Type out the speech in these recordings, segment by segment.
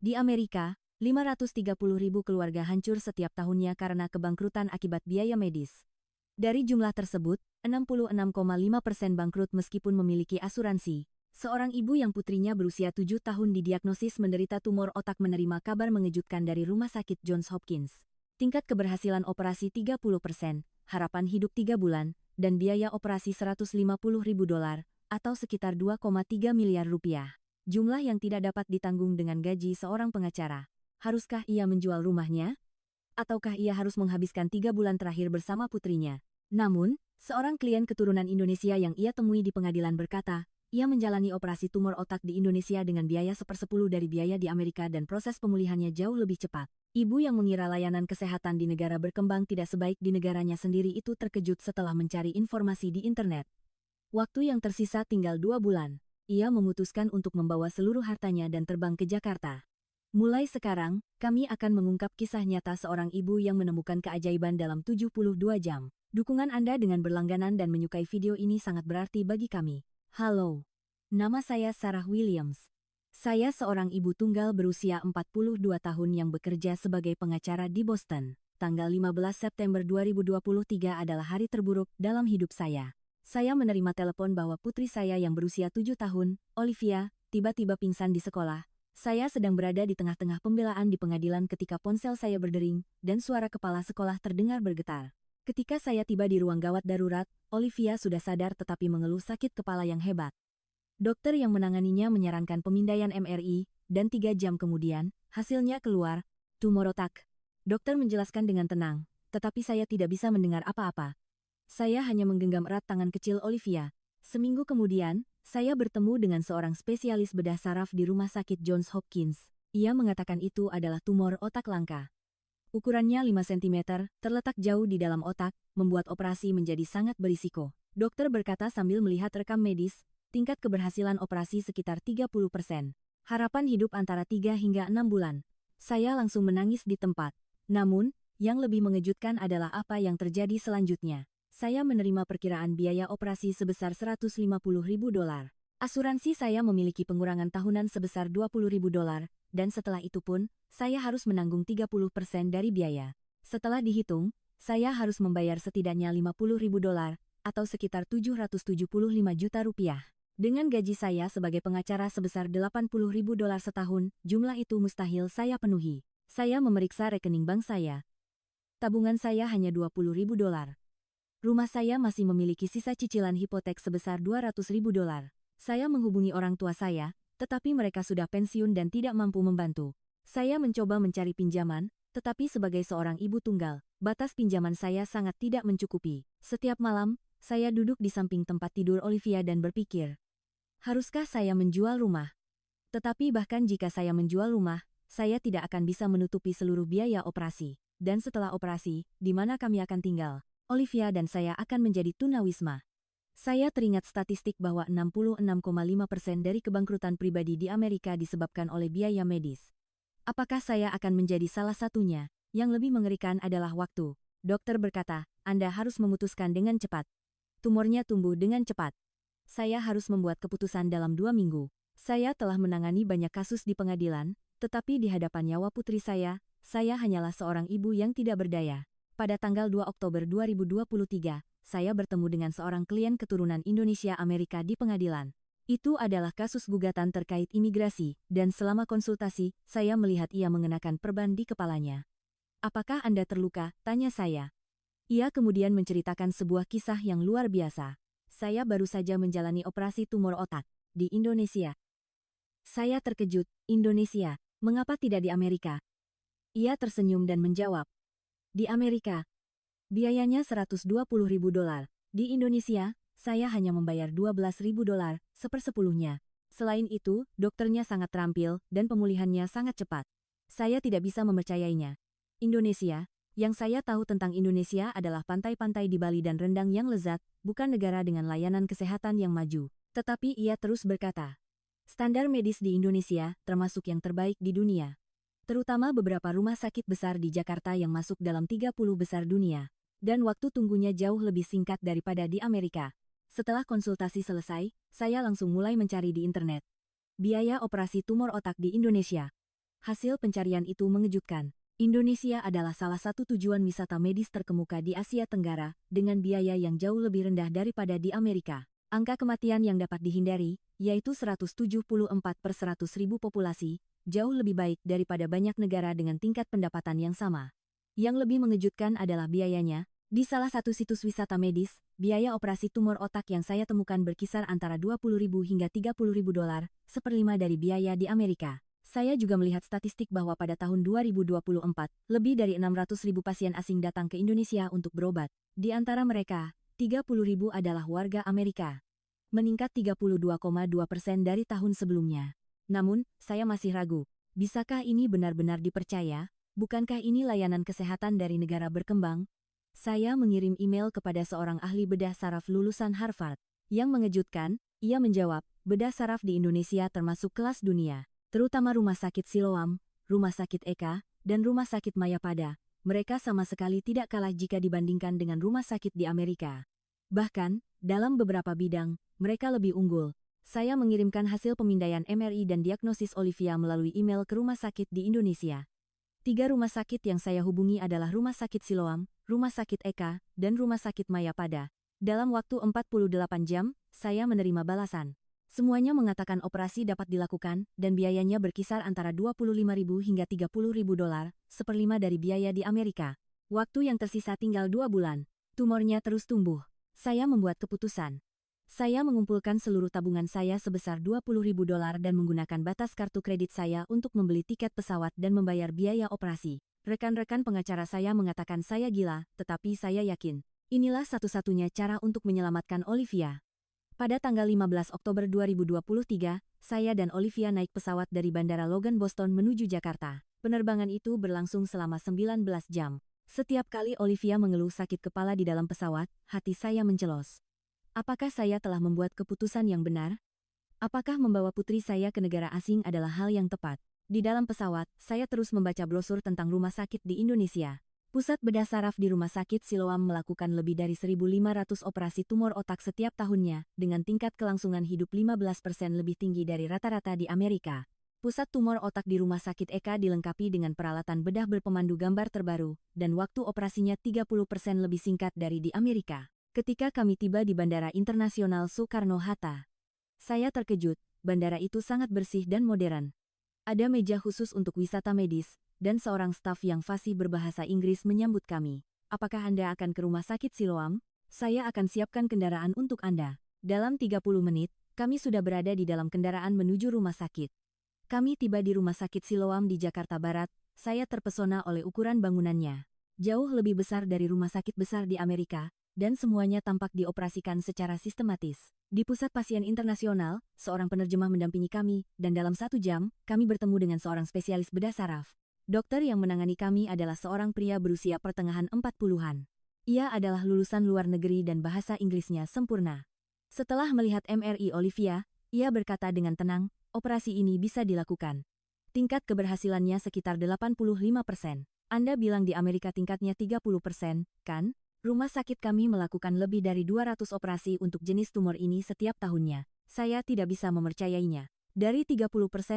Di Amerika, 530.000 keluarga hancur setiap tahunnya karena kebangkrutan akibat biaya medis. Dari jumlah tersebut, 66,5% bangkrut meskipun memiliki asuransi. Seorang ibu yang putrinya berusia 7 tahun didiagnosis menderita tumor otak menerima kabar mengejutkan dari Rumah Sakit Johns Hopkins. Tingkat keberhasilan operasi 30%, harapan hidup 3 bulan, dan biaya operasi $150.000, atau sekitar 2,3 miliar rupiah. Jumlah yang tidak dapat ditanggung dengan gaji seorang pengacara. Haruskah ia menjual rumahnya? Ataukah ia harus menghabiskan 3 bulan terakhir bersama putrinya? Namun, seorang klien keturunan Indonesia yang ia temui di pengadilan berkata, ia menjalani operasi tumor otak di Indonesia dengan biaya 1/10 dari biaya di Amerika dan proses pemulihannya jauh lebih cepat. Ibu yang mengira layanan kesehatan di negara berkembang tidak sebaik di negaranya sendiri itu terkejut setelah mencari informasi di internet. Waktu yang tersisa tinggal 2 bulan. Ia memutuskan untuk membawa seluruh hartanya dan terbang ke Jakarta. Mulai sekarang, kami akan mengungkap kisah nyata seorang ibu yang menemukan keajaiban dalam 72 jam. Dukungan Anda dengan berlangganan dan menyukai video ini sangat berarti bagi kami. Halo, nama saya Sarah Williams. Saya seorang ibu tunggal berusia 42 tahun yang bekerja sebagai pengacara di Boston. Tanggal 15 September 2023 adalah hari terburuk dalam hidup saya. Saya menerima telepon bahwa putri saya yang berusia 7 tahun, Olivia, tiba-tiba pingsan di sekolah. Saya sedang berada di tengah-tengah pembelaan di pengadilan ketika ponsel saya berdering, dan suara kepala sekolah terdengar bergetar. Ketika saya tiba di ruang gawat darurat, Olivia sudah sadar tetapi mengeluh sakit kepala yang hebat. Dokter yang menanganinya menyarankan pemindaian MRI, dan 3 jam kemudian, hasilnya keluar, tumor otak. Dokter menjelaskan dengan tenang, tetapi saya tidak bisa mendengar apa-apa. Saya hanya menggenggam erat tangan kecil Olivia. Seminggu kemudian, saya bertemu dengan seorang spesialis bedah saraf di Rumah Sakit Johns Hopkins. Ia mengatakan itu adalah tumor otak langka. Ukurannya 5 cm, terletak jauh di dalam otak, membuat operasi menjadi sangat berisiko. Dokter berkata sambil melihat rekam medis, tingkat keberhasilan operasi sekitar 30%. Harapan hidup antara 3 hingga 6 bulan. Saya langsung menangis di tempat. Namun, yang lebih mengejutkan adalah apa yang terjadi selanjutnya. Saya menerima perkiraan biaya operasi sebesar $150.000. Asuransi saya memiliki pengurangan tahunan sebesar $20.000, dan setelah itu pun, saya harus menanggung 30% dari biaya. Setelah dihitung, saya harus membayar setidaknya $50.000, atau sekitar 775 juta rupiah. Dengan gaji saya sebagai pengacara sebesar $80.000 setahun, jumlah itu mustahil saya penuhi. Saya memeriksa rekening bank saya. Tabungan saya hanya $20.000. Rumah saya masih memiliki sisa cicilan hipotek sebesar $200.000. Saya menghubungi orang tua saya, tetapi mereka sudah pensiun dan tidak mampu membantu. Saya mencoba mencari pinjaman, tetapi sebagai seorang ibu tunggal, batas pinjaman saya sangat tidak mencukupi. Setiap malam, saya duduk di samping tempat tidur Olivia dan berpikir, haruskah saya menjual rumah? Tetapi bahkan jika saya menjual rumah, saya tidak akan bisa menutupi seluruh biaya operasi. Dan setelah operasi, di mana kami akan tinggal? Olivia dan saya akan menjadi tunawisma. Saya teringat statistik bahwa 66,5% dari kebangkrutan pribadi di Amerika disebabkan oleh biaya medis. Apakah saya akan menjadi salah satunya? Yang lebih mengerikan adalah waktu. Dokter berkata, Anda harus memutuskan dengan cepat. Tumornya tumbuh dengan cepat. Saya harus membuat keputusan dalam 2 minggu. Saya telah menangani banyak kasus di pengadilan, tetapi di hadapan nyawa putri saya hanyalah seorang ibu yang tidak berdaya. Pada tanggal 2 Oktober 2023, saya bertemu dengan seorang klien keturunan Indonesia Amerika di pengadilan. Itu adalah kasus gugatan terkait imigrasi, dan selama konsultasi, saya melihat ia mengenakan perban di kepalanya. Apakah Anda terluka? Tanya saya. Ia kemudian menceritakan sebuah kisah yang luar biasa. Saya baru saja menjalani operasi tumor otak di Indonesia. Saya terkejut, Indonesia, mengapa tidak di Amerika? Ia tersenyum dan menjawab, di Amerika, biayanya $120.000. Di Indonesia, saya hanya membayar $12.000, 1/10-nya. Selain itu, dokternya sangat terampil, dan pemulihannya sangat cepat. Saya tidak bisa mempercayainya. Indonesia, yang saya tahu tentang Indonesia adalah pantai-pantai di Bali dan rendang yang lezat, bukan negara dengan layanan kesehatan yang maju. Tetapi ia terus berkata, standar medis di Indonesia, termasuk yang terbaik di dunia. Terutama beberapa rumah sakit besar di Jakarta yang masuk dalam 30 besar dunia. Dan waktu tunggunya jauh lebih singkat daripada di Amerika. Setelah konsultasi selesai, saya langsung mulai mencari di internet. Biaya operasi tumor otak di Indonesia. Hasil pencarian itu mengejutkan. Indonesia adalah salah satu tujuan wisata medis terkemuka di Asia Tenggara, dengan biaya yang jauh lebih rendah daripada di Amerika. Angka kematian yang dapat dihindari, yaitu 174 per 100.000 populasi, jauh lebih baik daripada banyak negara dengan tingkat pendapatan yang sama. Yang lebih mengejutkan adalah biayanya. Di salah satu situs wisata medis, biaya operasi tumor otak yang saya temukan berkisar antara 20.000 hingga 30.000 dolar, seperlima dari biaya di Amerika. Saya juga melihat statistik bahwa pada tahun 2024, lebih dari 600.000 pasien asing datang ke Indonesia untuk berobat. Di antara mereka, 30.000 adalah warga Amerika. Meningkat 32,2% dari tahun sebelumnya. Namun, saya masih ragu. Bisakah ini benar-benar dipercaya? Bukankah ini layanan kesehatan dari negara berkembang? Saya mengirim email kepada seorang ahli bedah saraf lulusan Harvard. Yang mengejutkan, ia menjawab, bedah saraf di Indonesia termasuk kelas dunia, terutama Rumah Sakit Siloam, Rumah Sakit Eka, dan Rumah Sakit Mayapada. Mereka sama sekali tidak kalah jika dibandingkan dengan rumah sakit di Amerika. Bahkan, dalam beberapa bidang, mereka lebih unggul. Saya mengirimkan hasil pemindaian MRI dan diagnosis Olivia melalui email ke rumah sakit di Indonesia. 3 rumah sakit yang saya hubungi adalah Rumah Sakit Siloam, Rumah Sakit Eka, dan Rumah Sakit Mayapada. Dalam waktu 48 jam, saya menerima balasan. Semuanya mengatakan operasi dapat dilakukan, dan biayanya berkisar antara 25.000 hingga 30.000 dolar, seperlima dari biaya di Amerika. Waktu yang tersisa tinggal 2 bulan. Tumornya terus tumbuh. Saya membuat keputusan. Saya mengumpulkan seluruh tabungan saya sebesar 20.000 dolar dan menggunakan batas kartu kredit saya untuk membeli tiket pesawat dan membayar biaya operasi. Rekan-rekan pengacara saya mengatakan saya gila, tetapi saya yakin. Inilah satu-satunya cara untuk menyelamatkan Olivia. Pada tanggal 15 Oktober 2023, saya dan Olivia naik pesawat dari Bandara Logan Boston menuju Jakarta. Penerbangan itu berlangsung selama 19 jam. Setiap kali Olivia mengeluh sakit kepala di dalam pesawat, hati saya mencelos. Apakah saya telah membuat keputusan yang benar? Apakah membawa putri saya ke negara asing adalah hal yang tepat? Di dalam pesawat, saya terus membaca brosur tentang rumah sakit di Indonesia. Pusat bedah saraf di Rumah Sakit Siloam melakukan lebih dari 1.500 operasi tumor otak setiap tahunnya, dengan tingkat kelangsungan hidup 15% lebih tinggi dari rata-rata di Amerika. Pusat tumor otak di Rumah Sakit Eka dilengkapi dengan peralatan bedah berpemandu gambar terbaru, dan waktu operasinya 30% lebih singkat dari di Amerika. Ketika kami tiba di Bandara Internasional Soekarno-Hatta, saya terkejut, bandara itu sangat bersih dan modern. Ada meja khusus untuk wisata medis, dan seorang staf yang fasih berbahasa Inggris menyambut kami. Apakah Anda akan ke Rumah Sakit Siloam? Saya akan siapkan kendaraan untuk Anda. Dalam 30 menit, kami sudah berada di dalam kendaraan menuju rumah sakit. Kami tiba di Rumah Sakit Siloam di Jakarta Barat. Saya terpesona oleh ukuran bangunannya. Jauh lebih besar dari rumah sakit besar di Amerika, dan semuanya tampak dioperasikan secara sistematis. Di pusat pasien internasional, seorang penerjemah mendampingi kami, dan dalam 1 jam, kami bertemu dengan seorang spesialis bedah saraf. Dokter yang menangani kami adalah seorang pria berusia pertengahan 40-an. Ia adalah lulusan luar negeri dan bahasa Inggrisnya sempurna. Setelah melihat MRI Olivia, ia berkata dengan tenang, operasi ini bisa dilakukan. Tingkat keberhasilannya sekitar 85%. Anda bilang di Amerika tingkatnya 30%, kan? Rumah sakit kami melakukan lebih dari 200 operasi untuk jenis tumor ini setiap tahunnya. Saya tidak bisa mempercayainya. Dari 30%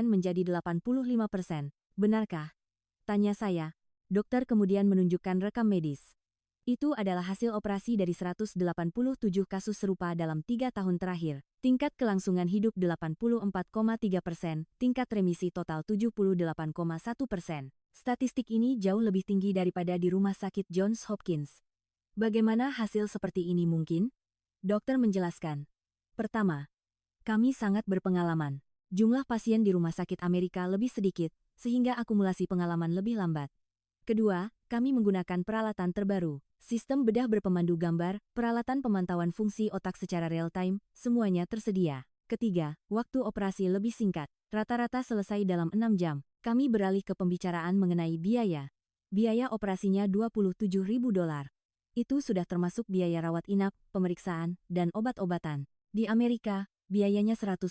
menjadi 85%. Benarkah? Tanya saya. Dokter kemudian menunjukkan rekam medis. Itu adalah hasil operasi dari 187 kasus serupa dalam 3 tahun terakhir. Tingkat kelangsungan hidup 84,3%, tingkat remisi total 78,1%. Statistik ini jauh lebih tinggi daripada di Rumah Sakit Johns Hopkins. Bagaimana hasil seperti ini mungkin? Dokter menjelaskan. Pertama, kami sangat berpengalaman. Jumlah pasien di rumah sakit Amerika lebih sedikit, sehingga akumulasi pengalaman lebih lambat. Kedua, kami menggunakan peralatan terbaru. Sistem bedah berpemandu gambar, peralatan pemantauan fungsi otak secara real-time, semuanya tersedia. Ketiga, waktu operasi lebih singkat. Rata-rata selesai dalam 6 jam. Kami beralih ke pembicaraan mengenai biaya. Biaya operasinya 27.000 dolar. Itu sudah termasuk biaya rawat inap, pemeriksaan, dan obat-obatan. Di Amerika, biayanya 150.000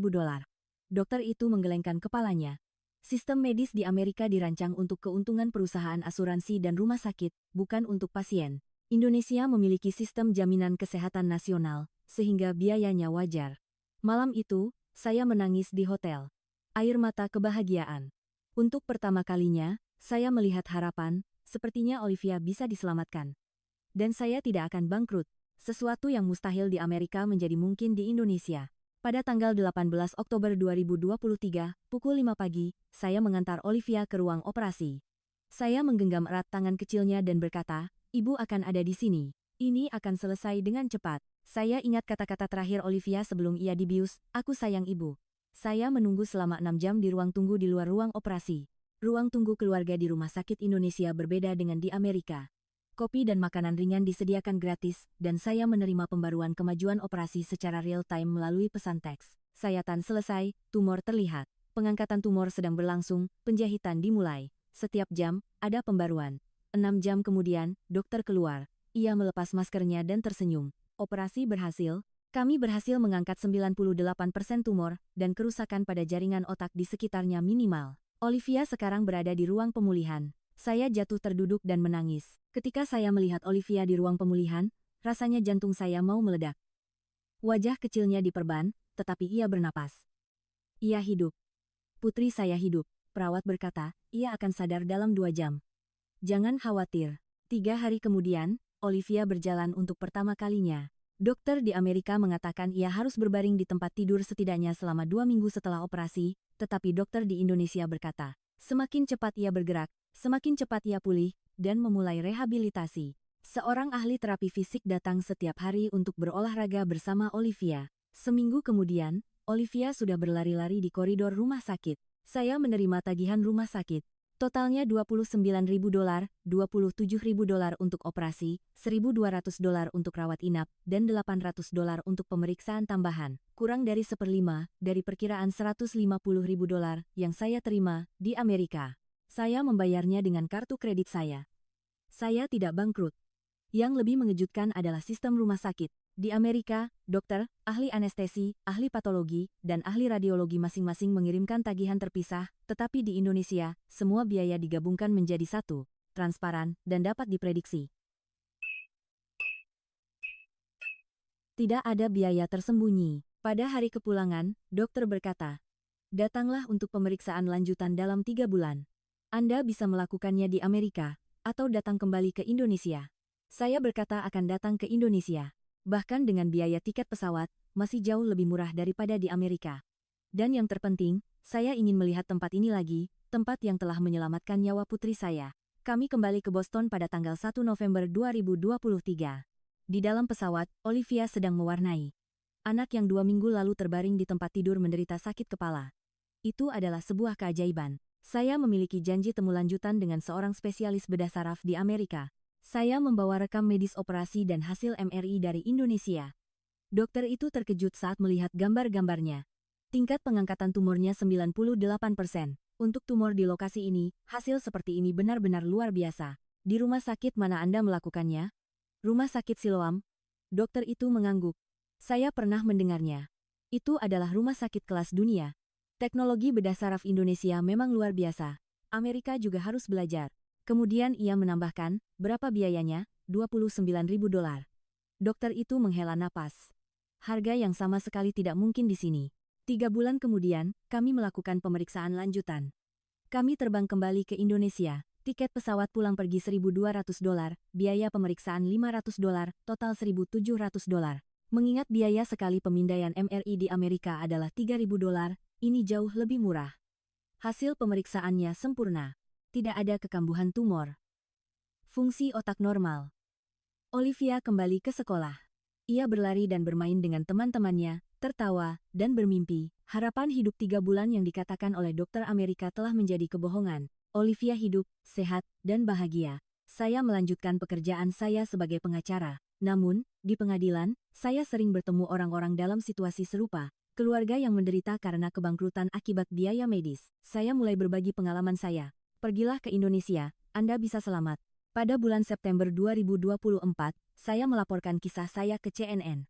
dolar. Dokter itu menggelengkan kepalanya. Sistem medis di Amerika dirancang untuk keuntungan perusahaan asuransi dan rumah sakit, bukan untuk pasien. Indonesia memiliki sistem jaminan kesehatan nasional, sehingga biayanya wajar. Malam itu, saya menangis di hotel. Air mata kebahagiaan. Untuk pertama kalinya, saya melihat harapan, sepertinya Olivia bisa diselamatkan. Dan saya tidak akan bangkrut, sesuatu yang mustahil di Amerika menjadi mungkin di Indonesia. Pada tanggal 18 Oktober 2023, pukul 5 pagi, saya mengantar Olivia ke ruang operasi. Saya menggenggam erat tangan kecilnya dan berkata, "Ibu akan ada di sini. Ini akan selesai dengan cepat." Saya ingat kata-kata terakhir Olivia sebelum ia dibius, "Aku sayang ibu." Saya menunggu selama 6 jam di ruang tunggu di luar ruang operasi. Ruang tunggu keluarga di Rumah Sakit Indonesia berbeda dengan di Amerika. Kopi dan makanan ringan disediakan gratis, dan saya menerima pembaruan kemajuan operasi secara real-time melalui pesan teks. Sayatan selesai, tumor terlihat. Pengangkatan tumor sedang berlangsung, penjahitan dimulai. Setiap jam, ada pembaruan. 6 jam kemudian, dokter keluar. Ia melepas maskernya dan tersenyum. Operasi berhasil. Kami berhasil mengangkat 98% tumor, dan kerusakan pada jaringan otak di sekitarnya minimal. Olivia sekarang berada di ruang pemulihan. Saya jatuh terduduk dan menangis. Ketika saya melihat Olivia di ruang pemulihan, rasanya jantung saya mau meledak. Wajah kecilnya diperban, tetapi ia bernapas. Ia hidup. Putri saya hidup, perawat berkata, ia akan sadar dalam 2 jam. Jangan khawatir. 3 hari kemudian, Olivia berjalan untuk pertama kalinya. Dokter di Amerika mengatakan ia harus berbaring di tempat tidur setidaknya selama 2 minggu setelah operasi, tetapi dokter di Indonesia berkata, semakin cepat ia bergerak, semakin cepat ia pulih, dan memulai rehabilitasi. Seorang ahli terapi fisik datang setiap hari untuk berolahraga bersama Olivia. Seminggu kemudian, Olivia sudah berlari-lari di koridor rumah sakit. Saya menerima tagihan rumah sakit. Totalnya $29.000, $27.000 untuk operasi, $1.200 untuk rawat inap, dan $800 untuk pemeriksaan tambahan. Kurang dari 1/5 dari perkiraan $150.000 yang saya terima di Amerika. Saya membayarnya dengan kartu kredit saya. Saya tidak bangkrut. Yang lebih mengejutkan adalah sistem rumah sakit. Di Amerika, dokter, ahli anestesi, ahli patologi, dan ahli radiologi masing-masing mengirimkan tagihan terpisah, tetapi di Indonesia, semua biaya digabungkan menjadi satu, transparan, dan dapat diprediksi. Tidak ada biaya tersembunyi. Pada hari kepulangan, dokter berkata, datanglah untuk pemeriksaan lanjutan dalam 3 bulan. Anda bisa melakukannya di Amerika, atau datang kembali ke Indonesia. Saya berkata akan datang ke Indonesia. Bahkan dengan biaya tiket pesawat, masih jauh lebih murah daripada di Amerika. Dan yang terpenting, saya ingin melihat tempat ini lagi, tempat yang telah menyelamatkan nyawa putri saya. Kami kembali ke Boston pada tanggal 1 November 2023. Di dalam pesawat, Olivia sedang mewarnai. Anak yang 2 minggu lalu terbaring di tempat tidur menderita sakit kepala. Itu adalah sebuah keajaiban. Saya memiliki janji temu lanjutan dengan seorang spesialis bedah saraf di Amerika. Saya membawa rekam medis operasi dan hasil MRI dari Indonesia. Dokter itu terkejut saat melihat gambar-gambarnya. Tingkat pengangkatan tumornya 98%. Untuk tumor di lokasi ini, hasil seperti ini benar-benar luar biasa. Di rumah sakit mana Anda melakukannya? Rumah sakit Siloam? Dokter itu mengangguk. Saya pernah mendengarnya. Itu adalah rumah sakit kelas dunia. Teknologi bedah saraf Indonesia memang luar biasa. Amerika juga harus belajar. Kemudian ia menambahkan, berapa biayanya? $29.000. Dokter itu menghela napas. Harga yang sama sekali tidak mungkin di sini. 3 bulan kemudian, kami melakukan pemeriksaan lanjutan. Kami terbang kembali ke Indonesia. Tiket pesawat pulang pergi $1.200, biaya pemeriksaan $500, total $1.700. Mengingat biaya sekali pemindaian MRI di Amerika adalah $3.000, ini jauh lebih murah. Hasil pemeriksaannya sempurna. Tidak ada kekambuhan tumor. Fungsi otak normal. Olivia kembali ke sekolah. Ia berlari dan bermain dengan teman-temannya, tertawa, dan bermimpi. Harapan hidup 3 bulan yang dikatakan oleh dokter Amerika telah menjadi kebohongan. Olivia hidup, sehat, dan bahagia. Saya melanjutkan pekerjaan saya sebagai pengacara. Namun, di pengadilan, saya sering bertemu orang-orang dalam situasi serupa. Keluarga yang menderita karena kebangkrutan akibat biaya medis. Saya mulai berbagi pengalaman saya. Pergilah ke Indonesia, Anda bisa selamat. Pada bulan September 2024, saya melaporkan kisah saya ke CNN.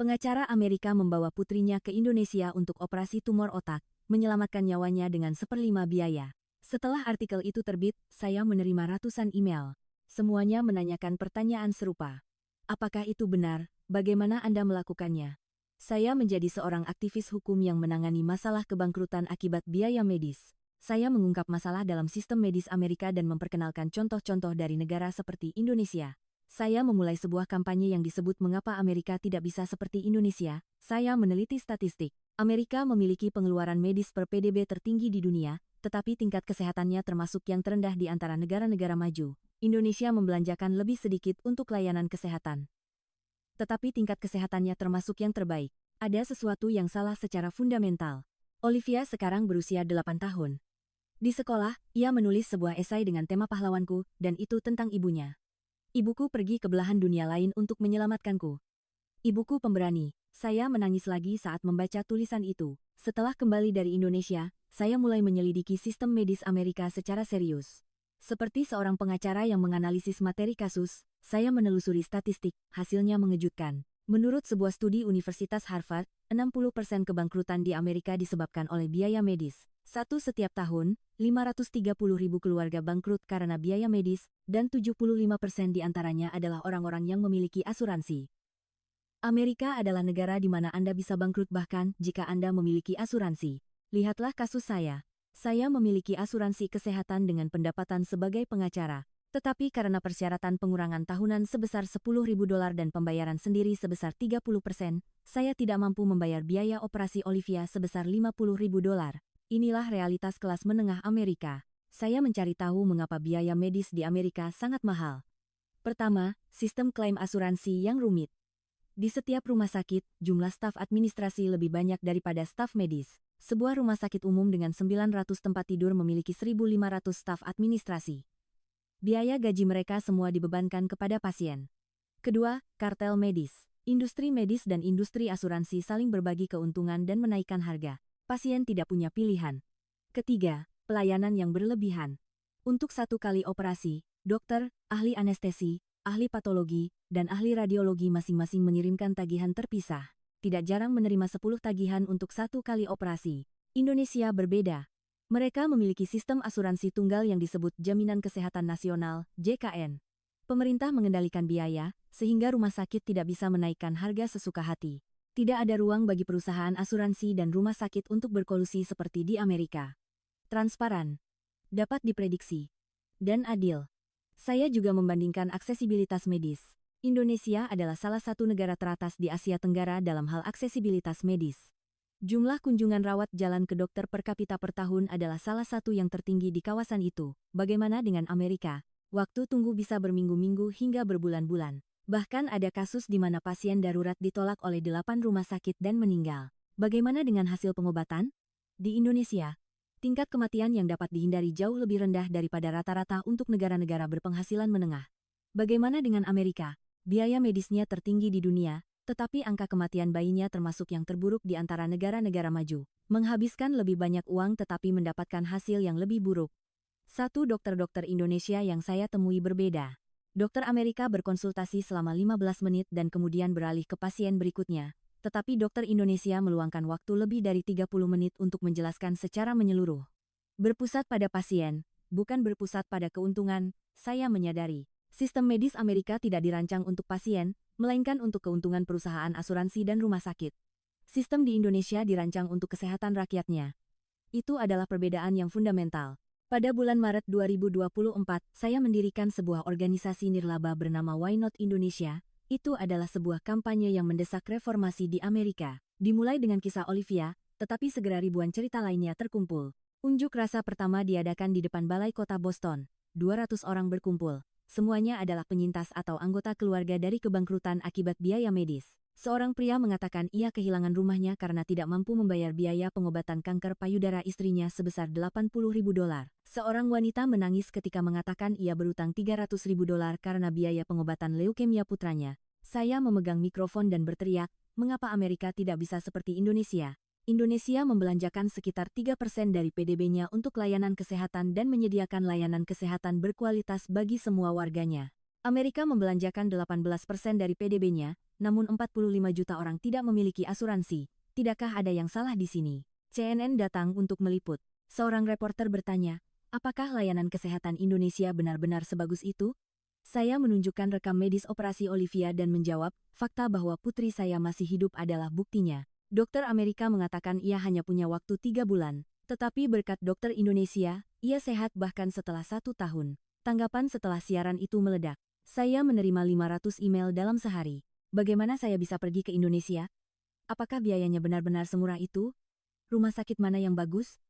Pengacara Amerika membawa putrinya ke Indonesia untuk operasi tumor otak, menyelamatkan nyawanya dengan 1/5 biaya. Setelah artikel itu terbit, saya menerima ratusan email. Semuanya menanyakan pertanyaan serupa. Apakah itu benar? Bagaimana Anda melakukannya? Saya menjadi seorang aktivis hukum yang menangani masalah kebangkrutan akibat biaya medis. Saya mengungkap masalah dalam sistem medis Amerika dan memperkenalkan contoh-contoh dari negara seperti Indonesia. Saya memulai sebuah kampanye yang disebut Mengapa Amerika Tidak Bisa Seperti Indonesia. Saya meneliti statistik. Amerika memiliki pengeluaran medis per PDB tertinggi di dunia, tetapi tingkat kesehatannya termasuk yang terendah di antara negara-negara maju. Indonesia membelanjakan lebih sedikit untuk layanan kesehatan, tetapi tingkat kesehatannya termasuk yang terbaik. Ada sesuatu yang salah secara fundamental. Olivia sekarang berusia 8 tahun. Di sekolah, ia menulis sebuah esai dengan tema pahlawanku, dan itu tentang ibunya. Ibuku pergi ke belahan dunia lain untuk menyelamatkanku. Ibuku pemberani. Saya menangis lagi saat membaca tulisan itu. Setelah kembali dari Indonesia, saya mulai menyelidiki sistem medis Amerika secara serius. Seperti seorang pengacara yang menganalisis materi kasus, saya menelusuri statistik, hasilnya mengejutkan. Menurut sebuah studi Universitas Harvard, 60% kebangkrutan di Amerika disebabkan oleh biaya medis. Setiap tahun, 530.000 keluarga bangkrut karena biaya medis, dan 75% di antaranya adalah orang-orang yang memiliki asuransi. Amerika adalah negara di mana Anda bisa bangkrut bahkan jika Anda memiliki asuransi. Lihatlah kasus saya. Saya memiliki asuransi kesehatan dengan pendapatan sebagai pengacara. Tetapi karena persyaratan pengurangan tahunan sebesar $10.000 dan pembayaran sendiri sebesar 30%, saya tidak mampu membayar biaya operasi Olivia sebesar $50.000. Inilah realitas kelas menengah Amerika. Saya mencari tahu mengapa biaya medis di Amerika sangat mahal. Pertama, sistem klaim asuransi yang rumit. Di setiap rumah sakit, jumlah staf administrasi lebih banyak daripada staf medis. Sebuah rumah sakit umum dengan 900 tempat tidur memiliki 1.500 staf administrasi. Biaya gaji mereka semua dibebankan kepada pasien. Kedua, kartel medis. Industri medis dan industri asuransi saling berbagi keuntungan dan menaikkan harga. Pasien tidak punya pilihan. Ketiga, pelayanan yang berlebihan. Untuk satu kali operasi, dokter, ahli anestesi, ahli patologi, dan ahli radiologi masing-masing mengirimkan tagihan terpisah. Tidak jarang menerima 10 tagihan untuk satu kali operasi. Indonesia berbeda. Mereka memiliki sistem asuransi tunggal yang disebut Jaminan Kesehatan Nasional, JKN. Pemerintah mengendalikan biaya, sehingga rumah sakit tidak bisa menaikkan harga sesuka hati. Tidak ada ruang bagi perusahaan asuransi dan rumah sakit untuk berkolusi seperti di Amerika. Transparan, dapat diprediksi, dan adil. Saya juga membandingkan aksesibilitas medis. Indonesia adalah salah satu negara teratas di Asia Tenggara dalam hal aksesibilitas medis. Jumlah kunjungan rawat jalan ke dokter per kapita per tahun adalah salah satu yang tertinggi di kawasan itu. Bagaimana dengan Amerika? Waktu tunggu bisa berminggu-minggu hingga berbulan-bulan. Bahkan ada kasus di mana pasien darurat ditolak oleh 8 rumah sakit dan meninggal. Bagaimana dengan hasil pengobatan? Di Indonesia, tingkat kematian yang dapat dihindari jauh lebih rendah daripada rata-rata untuk negara-negara berpenghasilan menengah. Bagaimana dengan Amerika? Biaya medisnya tertinggi di dunia, tetapi angka kematian bayinya termasuk yang terburuk di antara negara-negara maju. Menghabiskan lebih banyak uang tetapi mendapatkan hasil yang lebih buruk. Satu dokter-dokter Indonesia yang saya temui berbeda. Dokter Amerika berkonsultasi selama 15 menit dan kemudian beralih ke pasien berikutnya. Tetapi dokter Indonesia meluangkan waktu lebih dari 30 menit untuk menjelaskan secara menyeluruh. Berpusat pada pasien, bukan berpusat pada keuntungan, saya menyadari. Sistem medis Amerika tidak dirancang untuk pasien, melainkan untuk keuntungan perusahaan asuransi dan rumah sakit. Sistem di Indonesia dirancang untuk kesehatan rakyatnya. Itu adalah perbedaan yang fundamental. Pada bulan Maret 2024, saya mendirikan sebuah organisasi nirlaba bernama Why Not Indonesia. Itu adalah sebuah kampanye yang mendesak reformasi di Amerika. Dimulai dengan kisah Olivia, tetapi segera ribuan cerita lainnya terkumpul. Unjuk rasa pertama diadakan di depan Balai Kota Boston. 200 orang berkumpul. Semuanya adalah penyintas atau anggota keluarga dari kebangkrutan akibat biaya medis. Seorang pria mengatakan ia kehilangan rumahnya karena tidak mampu membayar biaya pengobatan kanker payudara istrinya sebesar $80.000. Seorang wanita menangis ketika mengatakan ia berutang $300.000 karena biaya pengobatan leukemia putranya. Saya memegang mikrofon dan berteriak, mengapa Amerika tidak bisa seperti Indonesia? Indonesia membelanjakan sekitar 3% dari PDB-nya untuk layanan kesehatan dan menyediakan layanan kesehatan berkualitas bagi semua warganya. Amerika membelanjakan 18% dari PDB-nya, namun 45 juta orang tidak memiliki asuransi. Tidakkah ada yang salah di sini? CNN datang untuk meliput. Seorang reporter bertanya, apakah layanan kesehatan Indonesia benar-benar sebagus itu? Saya menunjukkan rekam medis operasi Olivia dan menjawab, fakta bahwa putri saya masih hidup adalah buktinya. Dokter Amerika mengatakan ia hanya punya waktu 3 bulan. Tetapi berkat dokter Indonesia, ia sehat bahkan setelah 1 tahun. Tanggapan setelah siaran itu meledak. Saya menerima 500 email dalam sehari. Bagaimana saya bisa pergi ke Indonesia? Apakah biayanya benar-benar semurah itu? Rumah sakit mana yang bagus?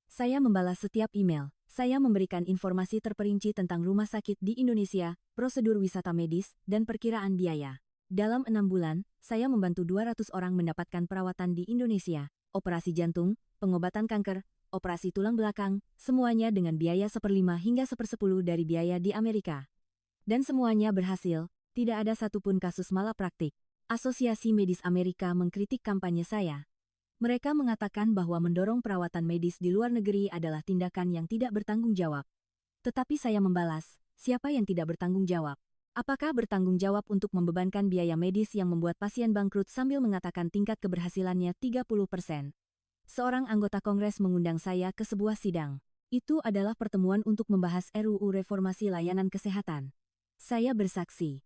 Saya membalas setiap email. Saya memberikan informasi terperinci tentang rumah sakit di Indonesia, prosedur wisata medis, dan perkiraan biaya. Dalam 6 bulan, saya membantu 200 orang mendapatkan perawatan di Indonesia, operasi jantung, pengobatan kanker, operasi tulang belakang, semuanya dengan biaya 1/5 hingga 1/10 dari biaya di Amerika. Dan semuanya berhasil, tidak ada satupun kasus malapraktik. Asosiasi Medis Amerika mengkritik kampanye saya. Mereka mengatakan bahwa mendorong perawatan medis di luar negeri adalah tindakan yang tidak bertanggung jawab. Tetapi saya membalas, siapa yang tidak bertanggung jawab? Apakah bertanggung jawab untuk membebankan biaya medis yang membuat pasien bangkrut sambil mengatakan tingkat keberhasilannya 30%? Seorang anggota Kongres mengundang saya ke sebuah sidang. Itu adalah pertemuan untuk membahas RUU Reformasi Layanan Kesehatan. Saya bersaksi.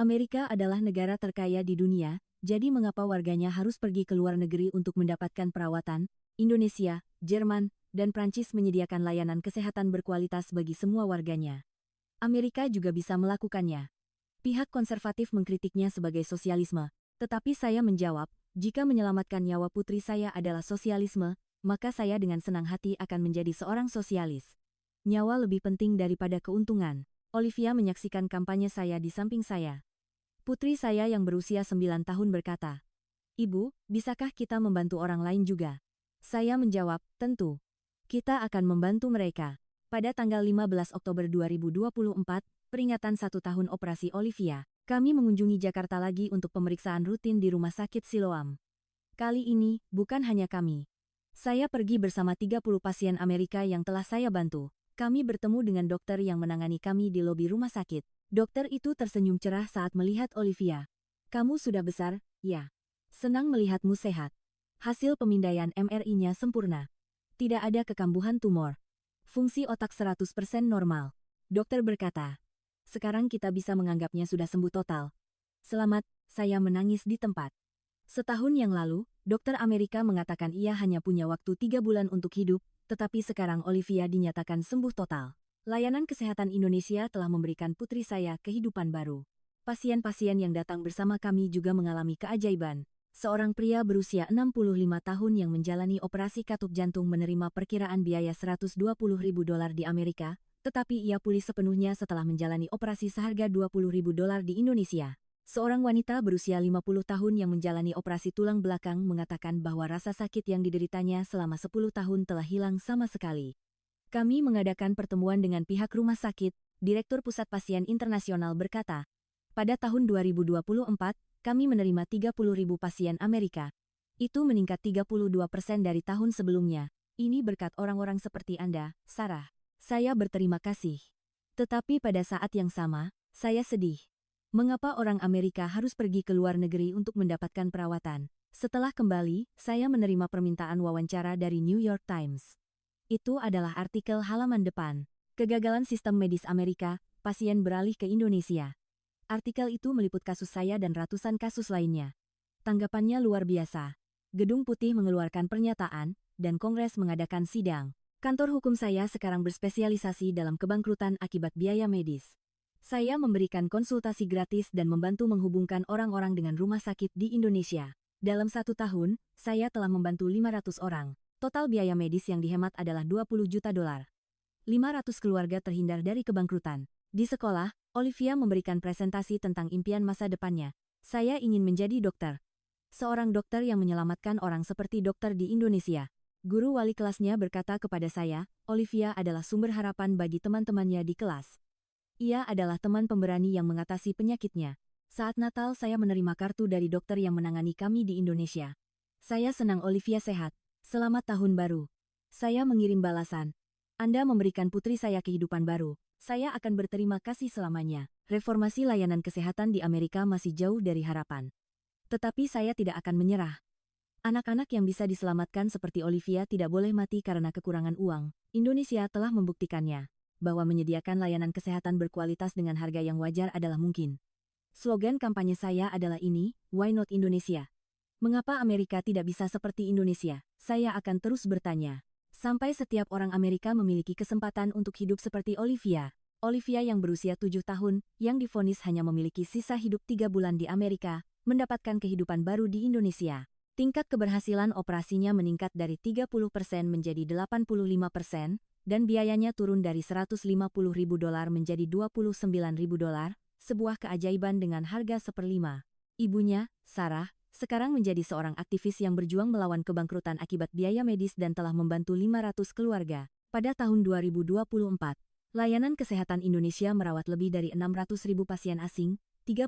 Amerika adalah negara terkaya di dunia, jadi mengapa warganya harus pergi ke luar negeri untuk mendapatkan perawatan? Indonesia, Jerman, dan Prancis menyediakan layanan kesehatan berkualitas bagi semua warganya. Amerika juga bisa melakukannya. Pihak konservatif mengkritiknya sebagai sosialisme, tetapi saya menjawab, jika menyelamatkan nyawa putri saya adalah sosialisme, maka saya dengan senang hati akan menjadi seorang sosialis. Nyawa lebih penting daripada keuntungan. Olivia menyaksikan kampanye saya di samping saya. Putri saya yang berusia 9 tahun berkata, "Ibu, bisakah kita membantu orang lain juga?" Saya menjawab, "Tentu. Kita akan membantu mereka." Pada tanggal 15 Oktober 2024, peringatan 1 tahun operasi Olivia, kami mengunjungi Jakarta lagi untuk pemeriksaan rutin di Rumah Sakit Siloam. Kali ini, bukan hanya kami. Saya pergi bersama 30 pasien Amerika yang telah saya bantu. Kami bertemu dengan dokter yang menangani kami di lobi rumah sakit. Dokter itu tersenyum cerah saat melihat Olivia. "Kamu sudah besar, ya. Senang melihatmu sehat. Hasil pemindaian MRI-nya sempurna. Tidak ada kekambuhan tumor. Fungsi otak 100% normal." Dokter berkata, "Sekarang kita bisa menganggapnya sudah sembuh total." Selamat, saya menangis di tempat. Setahun yang lalu, dokter Amerika mengatakan ia hanya punya waktu 3 bulan untuk hidup, tetapi sekarang Olivia dinyatakan sembuh total. Layanan kesehatan Indonesia telah memberikan putri saya kehidupan baru. Pasien-pasien yang datang bersama kami juga mengalami keajaiban. Seorang pria berusia 65 tahun yang menjalani operasi katup jantung menerima perkiraan biaya $120.000 di Amerika, tetapi ia pulih sepenuhnya setelah menjalani operasi seharga $20.000 di Indonesia. Seorang wanita berusia 50 tahun yang menjalani operasi tulang belakang mengatakan bahwa rasa sakit yang dideritanya selama 10 tahun telah hilang sama sekali. Kami mengadakan pertemuan dengan pihak rumah sakit, Direktur Pusat Pasien Internasional berkata, pada tahun 2024, kami menerima 30.000 pasien Amerika. Itu meningkat 32% dari tahun sebelumnya. Ini berkat orang-orang seperti Anda, Sarah. Saya berterima kasih. Tetapi pada saat yang sama, saya sedih. Mengapa orang Amerika harus pergi ke luar negeri untuk mendapatkan perawatan? Setelah kembali, saya menerima permintaan wawancara dari New York Times. Itu adalah artikel halaman depan. Kegagalan sistem medis Amerika, pasien beralih ke Indonesia. Artikel itu meliput kasus saya dan ratusan kasus lainnya. Tanggapannya luar biasa. Gedung Putih mengeluarkan pernyataan, dan Kongres mengadakan sidang. Kantor hukum saya sekarang berspesialisasi dalam kebangkrutan akibat biaya medis. Saya memberikan konsultasi gratis dan membantu menghubungkan orang-orang dengan rumah sakit di Indonesia. Dalam 1 tahun, saya telah membantu 500 orang. Total biaya medis yang dihemat adalah $20 juta. 500 keluarga terhindar dari kebangkrutan. Di sekolah, Olivia memberikan presentasi tentang impian masa depannya. Saya ingin menjadi dokter. Seorang dokter yang menyelamatkan orang seperti dokter di Indonesia. Guru wali kelasnya berkata kepada saya, Olivia adalah sumber harapan bagi teman-temannya di kelas. Ia adalah teman pemberani yang mengatasi penyakitnya. Saat Natal saya menerima kartu dari dokter yang menangani kami di Indonesia. Saya senang Olivia sehat. Selamat tahun baru. Saya mengirim balasan. Anda memberikan putri saya kehidupan baru. Saya akan berterima kasih selamanya. Reformasi layanan kesehatan di Amerika masih jauh dari harapan. Tetapi saya tidak akan menyerah. Anak-anak yang bisa diselamatkan seperti Olivia tidak boleh mati karena kekurangan uang. Indonesia telah membuktikannya bahwa menyediakan layanan kesehatan berkualitas dengan harga yang wajar adalah mungkin. Slogan kampanye saya adalah ini, Why Not Indonesia? Mengapa Amerika tidak bisa seperti Indonesia? Saya akan terus bertanya. Sampai setiap orang Amerika memiliki kesempatan untuk hidup seperti Olivia. Olivia yang berusia 7 tahun, yang divonis hanya memiliki sisa hidup 3 bulan di Amerika, mendapatkan kehidupan baru di Indonesia. Tingkat keberhasilan operasinya meningkat dari 30% menjadi 85%, dan biayanya turun dari $150.000 menjadi $29.000, sebuah keajaiban dengan harga seperlima. Ibunya, Sarah, sekarang menjadi seorang aktivis yang berjuang melawan kebangkrutan akibat biaya medis dan telah membantu 500 keluarga. Pada tahun 2024, layanan kesehatan Indonesia merawat lebih dari 600.000 pasien asing, 30.000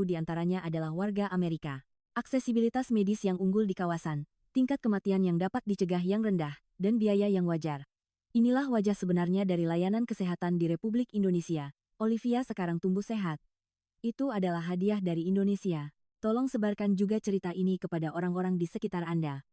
diantaranya adalah warga Amerika. Aksesibilitas medis yang unggul di kawasan, tingkat kematian yang dapat dicegah yang rendah, dan biaya yang wajar. Inilah wajah sebenarnya dari layanan kesehatan di Republik Indonesia. Olivia sekarang tumbuh sehat. Itu adalah hadiah dari Indonesia. Tolong sebarkan juga cerita ini kepada orang-orang di sekitar Anda.